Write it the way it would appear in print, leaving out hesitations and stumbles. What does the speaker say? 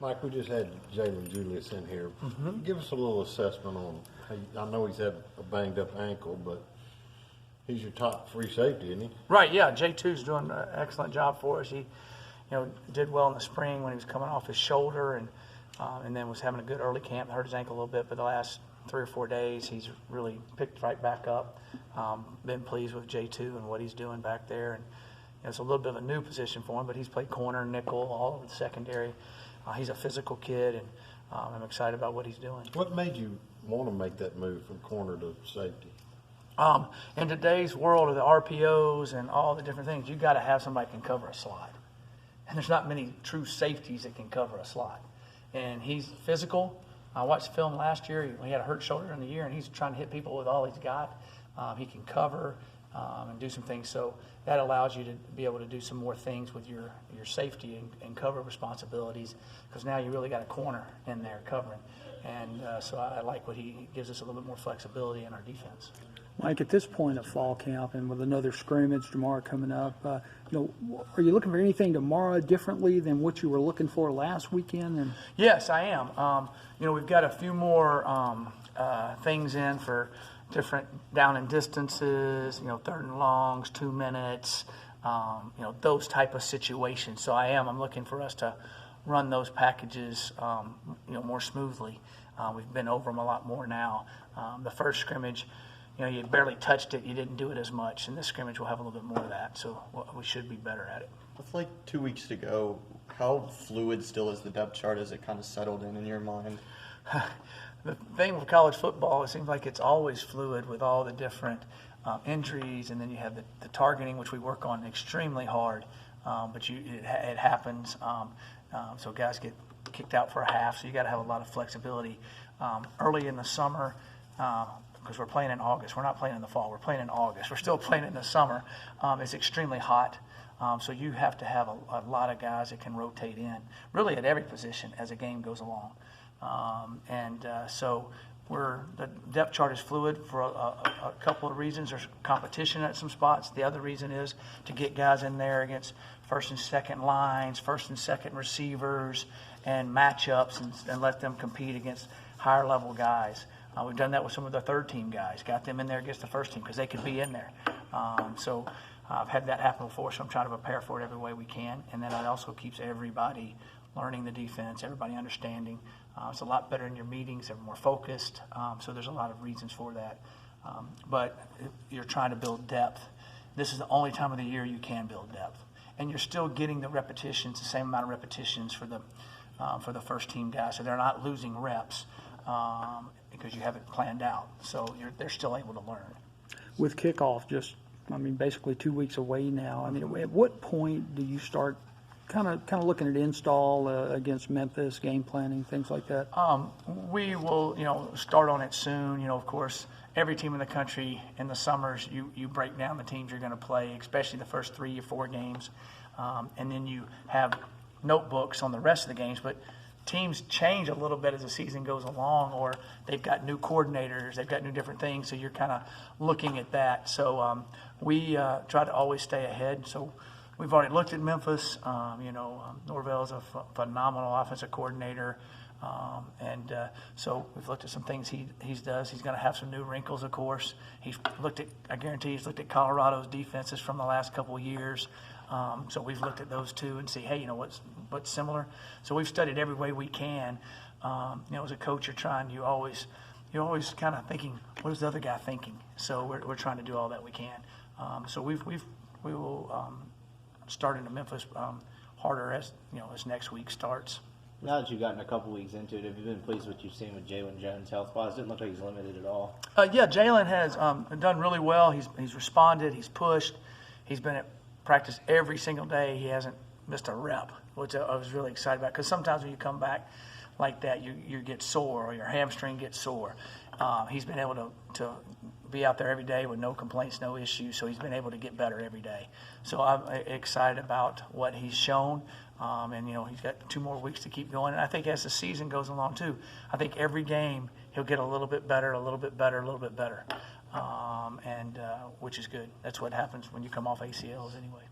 Mike, we just had Jalen Julius in here. Give us a little assessment on. I know he's had a banged up ankle, but he's your top free safety, isn't he? Right. Yeah. J2's doing an excellent job for us. He, did well in the spring when he was coming off his shoulder, and then was having a good early camp. Hurt his ankle a little bit, but the last 3 or 4 days he's really picked right back up. Been pleased with J2 and what he's doing back there, and it's a little bit of a new position for him, but he's played corner, nickel, all over the secondary. He's a physical kid, and I'm excited about what he's doing. What made you want to make that move from corner to safety? In today's world of the RPOs and all the different things, you got to have somebody who can cover a slot. And there's not many true safeties that can cover a slot. And he's physical. I watched the film last year. He had a hurt shoulder in the year, and he's trying to hit people with all he's got. He can cover and do some things. So that allows you to be able to do some more things with your safety and cover responsibilities, because now you really got a corner in there covering. And so I like what he gives us, a little bit more flexibility in our defense. Mike, at this point of fall camp and with another scrimmage tomorrow coming up, are you looking for anything tomorrow differently than what you were looking for last weekend? And yes, I am. We've got a few more things in for different down and distances, third and longs, 2 minutes, those type of situations. So I'm looking for us to run those packages, more smoothly. We've been over them a lot more now. The first scrimmage, you barely touched it, you didn't do it as much. And this scrimmage will have a little bit more of that, so we should be better at it. With like 2 weeks to go, how fluid still is the depth chart? Has it kind of settled in your mind? The thing with college football, it seems like it's always fluid with all the different injuries, and then you have the targeting, which we work on extremely hard, but it happens. So guys get kicked out for a half, so you got to have a lot of flexibility. Early in the summer, because we're playing in August. We're not playing in the fall. We're playing in August. We're still playing in the summer. It's extremely hot. So you have to have a lot of guys that can rotate in, really at every position as a game goes along. So the depth chart is fluid for a couple of reasons. There's competition at some spots. The other reason is to get guys in there against first and second lines, first and second receivers, and matchups, and let them compete against higher level guys. We've done that with some of the third team guys, got them in there against the first team because they could be in there. So I've had that happen before, so I'm trying to prepare for it every way we can. And then it also keeps everybody learning the defense, everybody understanding. It's a lot better in your meetings, they're more focused. So there's a lot of reasons for that. But if you're trying to build depth, this is the only time of the year you can build depth. And you're still getting the repetitions, the same amount of repetitions for the first team guys. So they're not losing reps. Because you have it planned out, so they're still able to learn. with kickoff basically 2 weeks away now, at what point do you start kind of looking at install against Memphis, game planning, things like that? We will, start on it soon. Of course, every team in the country in the summers, you break down the teams you're going to play, especially the first 3 or 4 games, and then you have notebooks on the rest of the games. But teams change a little bit as the season goes along, or they've got new coordinators, they've got new different things, so you're kind of looking at that. So we try to always stay ahead. So we've already looked at Memphis. Norvell's a phenomenal offensive coordinator. So we've looked at some things he does. He's going to have some new wrinkles, of course. I guarantee he's looked at Colorado's defenses from the last couple of years. So we've looked at those too and see, hey, what's similar. So we've studied every way we can. As a coach, you're always kind of thinking, what is the other guy thinking? So we're trying to do all that we can. So we will start into Memphis harder as next week starts. Now that you've gotten a couple weeks into it, have you been pleased with what you've seen with Jalen Jones health-wise? It didn't look like he's limited at all. Yeah, Jalen has done really well. He's responded. He's pushed. He's been at practice every single day. He hasn't missed a rep, which I was really excited about, because sometimes when you come back like that, you get sore or your hamstring gets sore. He's been able to be out there every day with no complaints, no issues, so he's been able to get better every day. So I'm excited about what he's shown. And he's got 2 more weeks to keep going. And I think as the season goes along too, I think every game he'll get a little bit better, a little bit better, a little bit better, which is good. That's what happens when you come off ACLs anyway.